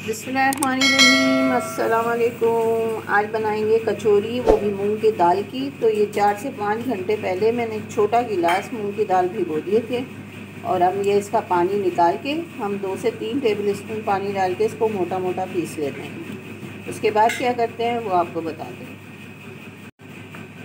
बिस्मिल्लाहिर्रहमानिर्रहीम, अस्सलाम वालेकुम। आज बनाएंगे कचौरी, वो भी मूंग की दाल की। तो ये 4 से 5 घंटे पहले मैंने एक छोटा गिलास मूंग की दाल भिगो दिए थे और अब ये इसका पानी निकाल के हम 2 से 3 टेबल स्पून पानी डाल के इसको मोटा मोटा पीस लेते हैं। उसके बाद क्या करते हैं वो आपको बताते हैं।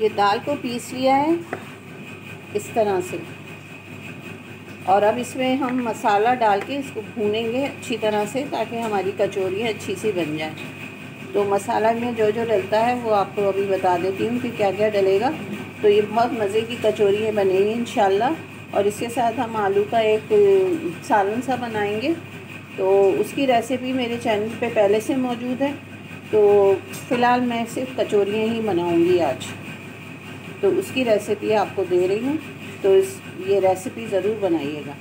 ये दाल को पीस लिया है इस तरह से और अब इसमें हम मसाला डाल के इसको भूनेंगे अच्छी तरह से ताकि हमारी कचौरी अच्छी सी बन जाए। तो मसाला में जो जो डलता है वो आपको अभी बता देती हूँ कि क्या क्या डलेगा। तो ये बहुत मज़े की कचौरी बनेंगी इंशाल्लाह। और इसके साथ हम आलू का एक सालन सा बनाएंगे। तो उसकी रेसिपी मेरे चैनल पे पहले से मौजूद है। तो फ़िलहाल मैं सिर्फ कचौरियाँ ही बनाऊँगी आज, तो उसकी रेसिपी आपको दे रही हूँ। तो ये रेसिपी ज़रूर बनाइएगा।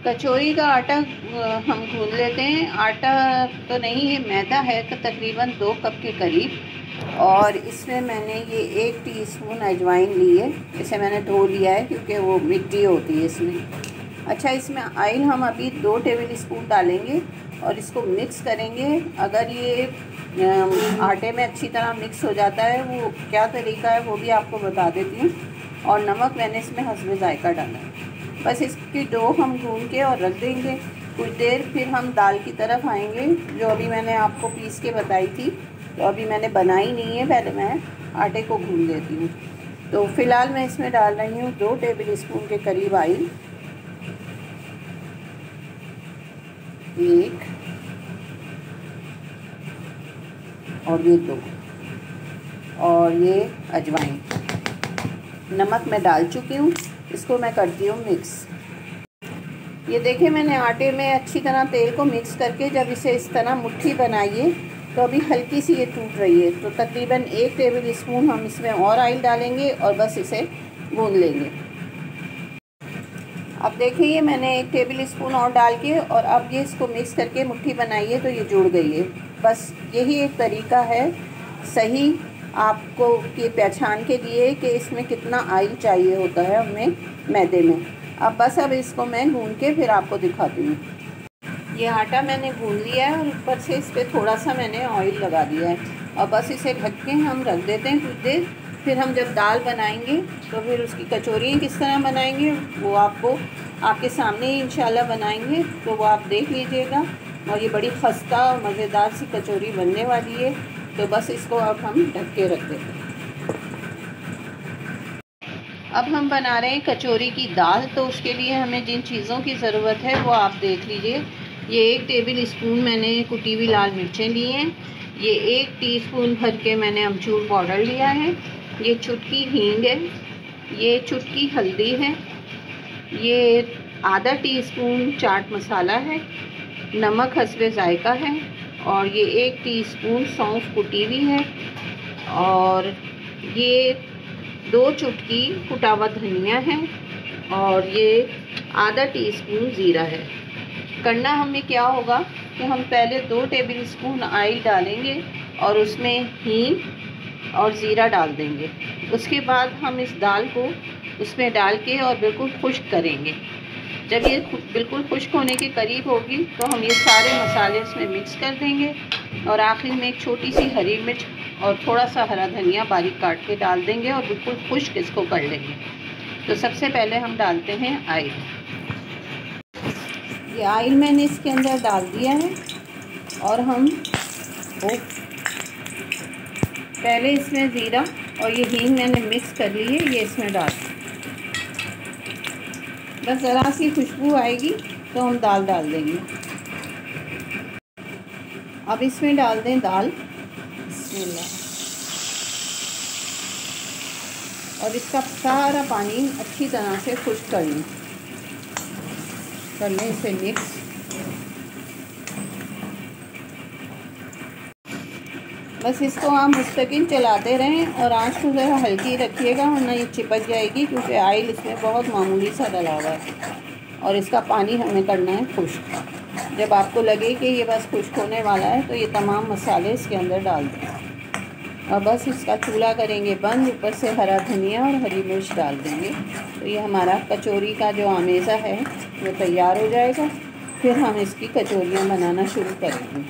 कचौरी का आटा हम गूंद लेते हैं। आटा तो नहीं है, मैदा है, तो तकरीबन 2 कप के करीब। और इसमें मैंने ये 1 टीस्पून अजवाइन ली है। इसे मैंने धो लिया है क्योंकि वो मिट्टी होती है इसमें। अच्छा, इसमें ऑयल हम अभी 2 टेबल स्पून डालेंगे और इसको मिक्स करेंगे। अगर ये आटे में अच्छी तरह मिक्स हो जाता है, वो क्या तरीका है वो भी आपको बता देती हूँ। और नमक मैंने इसमें हस्बे जायका डाला है। बस इसकी डो हम गूंद के और रख देंगे कुछ देर। फिर हम दाल की तरफ आएंगे जो अभी मैंने आपको पीस के बताई थी। तो अभी मैंने बनाई नहीं है, पहले मैं आटे को गूंद लेती हूँ। तो फ़िलहाल मैं इसमें डाल रही हूँ 2 टेबल स्पून के करीब ऑयल, 1 और ये 2 और ये अजवाइन। नमक मैं डाल चुकी हूँ, इसको मैं करती हूँ मिक्स। ये देखिए, मैंने आटे में अच्छी तरह तेल को मिक्स करके जब इसे इस तरह मुट्ठी बनाइए तो अभी हल्की सी ये टूट रही है। तो तकरीबन 1 टेबल स्पून हम इसमें और ऑयल डालेंगे और बस इसे गूंद लेंगे। अब देखिए, ये मैंने 1 टेबल स्पून और डाल के और अब ये इसको मिक्स करके मुट्ठी बनाइए तो ये जुड़ गई है। बस यही एक तरीका है सही आपको की पहचान के लिए कि इसमें कितना ऑयल चाहिए होता है हमें मैदे में। अब इसको मैं गूंद के फिर आपको दिखाती हूँ। ये आटा मैंने गूंद लिया है और ऊपर से इस पर थोड़ा सा मैंने ऑयल लगा दिया है। और बस इसे ढक के हम रख देते हैं कुछ देर। फिर हम जब दाल बनाएंगे तो फिर उसकी कचौरी किस तरह बनाएंगे वो आपको आपके सामने ही इंशाल्लाह बनाएंगे। तो वो आप देख लीजिएगा। और ये बड़ी खस्ता और मज़ेदार सी कचौरी बनने वाली है। तो बस इसको अब हम ढक के रख देते हैं। अब हम बना रहे हैं कचौरी की दाल। तो उसके लिए हमें जिन चीज़ों की ज़रूरत है वो आप देख लीजिए। ये 1 टेबल स्पून मैंने कुटी हुई लाल मिर्चें ली हैं। ये 1 टीस्पून भर के मैंने अमचूर पाउडर लिया है। ये चुटकी हींग है। ये चुटकी हल्दी है। ये आधा टीस्पून चाट मसाला है। नमक हस्बे जायका है। और ये 1 टीस्पून सौंफ कुटी हुई है। और ये 2 चुटकी कुटा हुआ धनिया है। और ये आधा टीस्पून ज़ीरा है। करना हमें क्या होगा कि हम पहले 2 टेबल स्पून ऑयल डालेंगे और उसमें हींग और ज़ीरा डाल देंगे। उसके बाद हम इस दाल को उसमें डाल के और बिल्कुल खुश्क करेंगे। जब ये बिल्कुल खुश्क होने के करीब होगी तो हम ये सारे मसाले इसमें मिक्स कर देंगे। और आखिर में एक छोटी सी हरी मिर्च और थोड़ा सा हरा धनिया बारीक काट के डाल देंगे और बिल्कुल खुश्क इसको कर लेंगे। तो सबसे पहले हम डालते हैं ऑयल। ये ऑयल मैंने इसके अंदर डाल दिया है और हम पहले इसमें ज़ीरा और ये हींग मैंने मिक्स कर ली है, ये इसमें डाल। बस ज़रा सी खुशबू आएगी तो हम दाल डाल देंगे। अब इसमें डाल दें दाल, बिस्मिल्लाह। और इसका सारा पानी अच्छी तरह से खुश्क कर लें इसे मिक्स। बस इसको आप मुस्तकिल चलाते रहें और आँच को ज़रा हल्की रखिएगा वरना ये चिपक जाएगी, क्योंकि ऑयल इसमें बहुत मामूली सा डला हुआ है। और इसका पानी हमें करना है खुश्क। जब आपको लगे कि ये बस खुश्क होने वाला है तो ये तमाम मसाले इसके अंदर डाल दें और बस इसका चूल्हा करेंगे बंद। ऊपर से हरा धनिया और हरी मिर्च डाल देंगे। तो ये हमारा कचौरी का जो आमेज़ा है वो तैयार हो जाएगा। फिर हम इसकी कचौरियाँ बनाना शुरू करेंगे।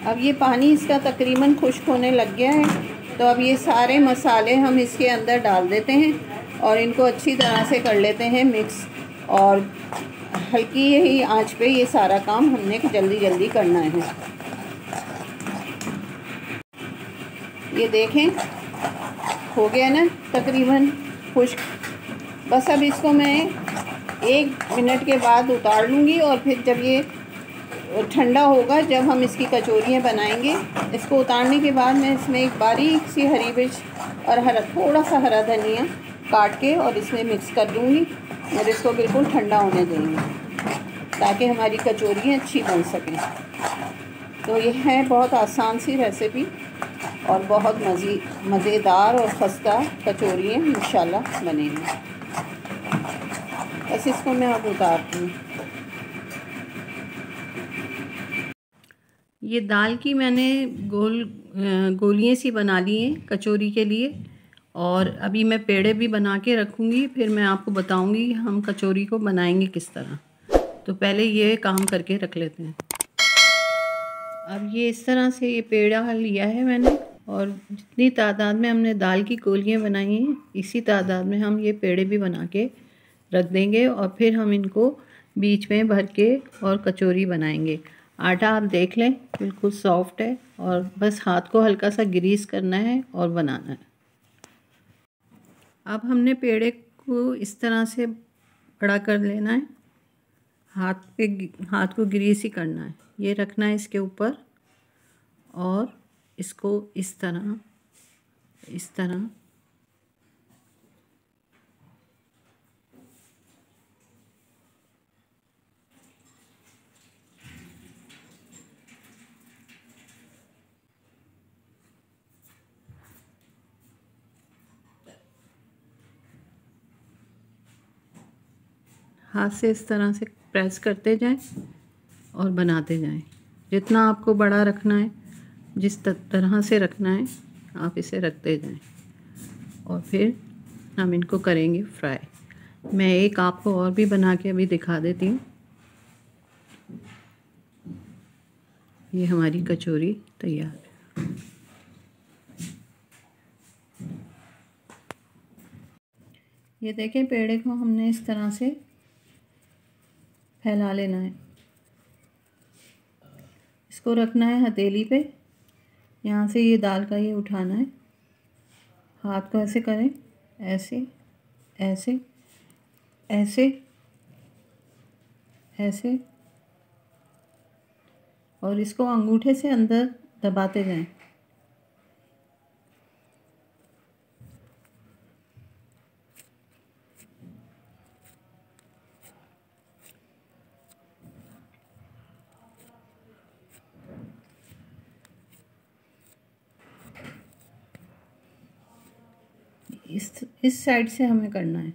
अब ये पानी इसका तकरीबन खुश्क होने लग गया है, तो अब ये सारे मसाले हम इसके अंदर डाल देते हैं और इनको अच्छी तरह से कर लेते हैं मिक्स। और हल्की ही आंच पे ये सारा काम हमने जल्दी जल्दी करना है। ये देखें हो गया ना तकरीबन खुश्क। बस अब इसको मैं 1 मिनट के बाद उतार लूँगी और फिर जब ये ठंडा होगा, जब हम इसकी कचौरियाँ बनाएंगे, इसको उतारने के बाद मैं इसमें एक बारीक सी हरी मिर्च और थोड़ा सा हरा धनिया काट के और इसमें मिक्स कर दूँगी और इसको बिल्कुल ठंडा होने देंगे ताकि हमारी कचौरियाँ अच्छी बन सकें। तो ये है बहुत आसान सी रेसिपी और बहुत मज़ेदार और खस्ता कचौरियाँ इंशाल्लाह बनेंगी। बस इसको मैं अब उतारती हूँ। ये दाल की मैंने गोलियाँ सी बना ली हैं कचौरी के लिए, और अभी मैं पेड़े भी बना के रखूँगी। फिर मैं आपको बताऊँगी हम कचौरी को बनाएंगे किस तरह। तो पहले ये काम करके रख लेते हैं। अब ये इस तरह से ये पेड़ा लिया है मैंने, और जितनी तादाद में हमने दाल की गोलियाँ बनाई हैं इसी तादाद में हम ये पेड़े भी बना के रख देंगे, और फिर हम इनको बीच में भर के और कचौरी बनाएंगे। आटा आप देख लें बिल्कुल सॉफ्ट है, और बस हाथ को हल्का सा ग्रीस करना है और बनाना है। अब हमने पेड़े को इस तरह से बड़ा कर लेना है, हाथ को ग्रीस ही करना है। ये रखना है इसके ऊपर और इसको इस तरह हाथ से इस तरह से प्रेस करते जाएं और बनाते जाएं। जितना आपको बड़ा रखना है, जिस तरह से रखना है आप इसे रखते जाएं, और फिर हम इनको करेंगे फ्राई। मैं एक आपको और भी बना के अभी दिखा देती हूँ। ये हमारी कचौरी तैयार है। ये देखें पेड़े को हमने इस तरह से फैला लेना है। इसको रखना है हथेली पे, यहाँ से ये दाल का ये उठाना है, हाथ को ऐसे करें, ऐसे ऐसे ऐसे ऐसे, और इसको अंगूठे से अंदर दबाते जाएं। इस साइड से हमें करना है।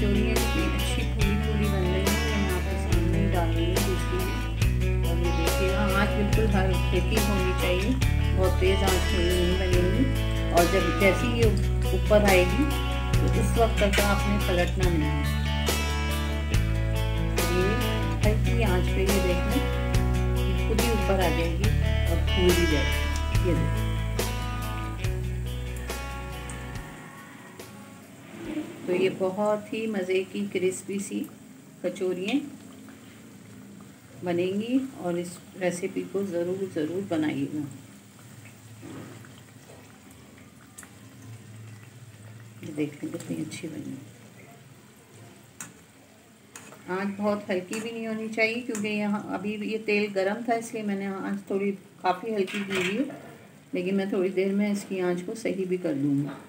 कचौरियाँ कितनी अच्छी फूली फूली बन रही हैं, ये मैं आपके सामने ही डाल रही हूँ दूसरी। और ये देखिएगा आँच बिल्कुल हल्की होनी चाहिए, बहुत तेज़ आँच में नहीं बनेगी। और जब जैसे ही ये ऊपर आएगी तो उस वक्त तक आपने पलटना नहीं है। ये हल्की आँच पे ये देखना, ये खुद ही ऊपर आ जाएगी और फूल भी जाएगी। ये देखिए, तो ये बहुत ही मज़े की क्रिस्पी सी कचौरियाँ बनेंगी और इस रेसिपी को ज़रूर बनाइएगा। ये देख लें कितनी अच्छी बनी। आँच बहुत हल्की भी नहीं होनी चाहिए, क्योंकि यहाँ अभी ये तेल गरम था इसलिए मैंने आँच थोड़ी काफ़ी हल्की की हुई है, लेकिन मैं थोड़ी देर में इसकी आँच को सही भी कर दूँगा।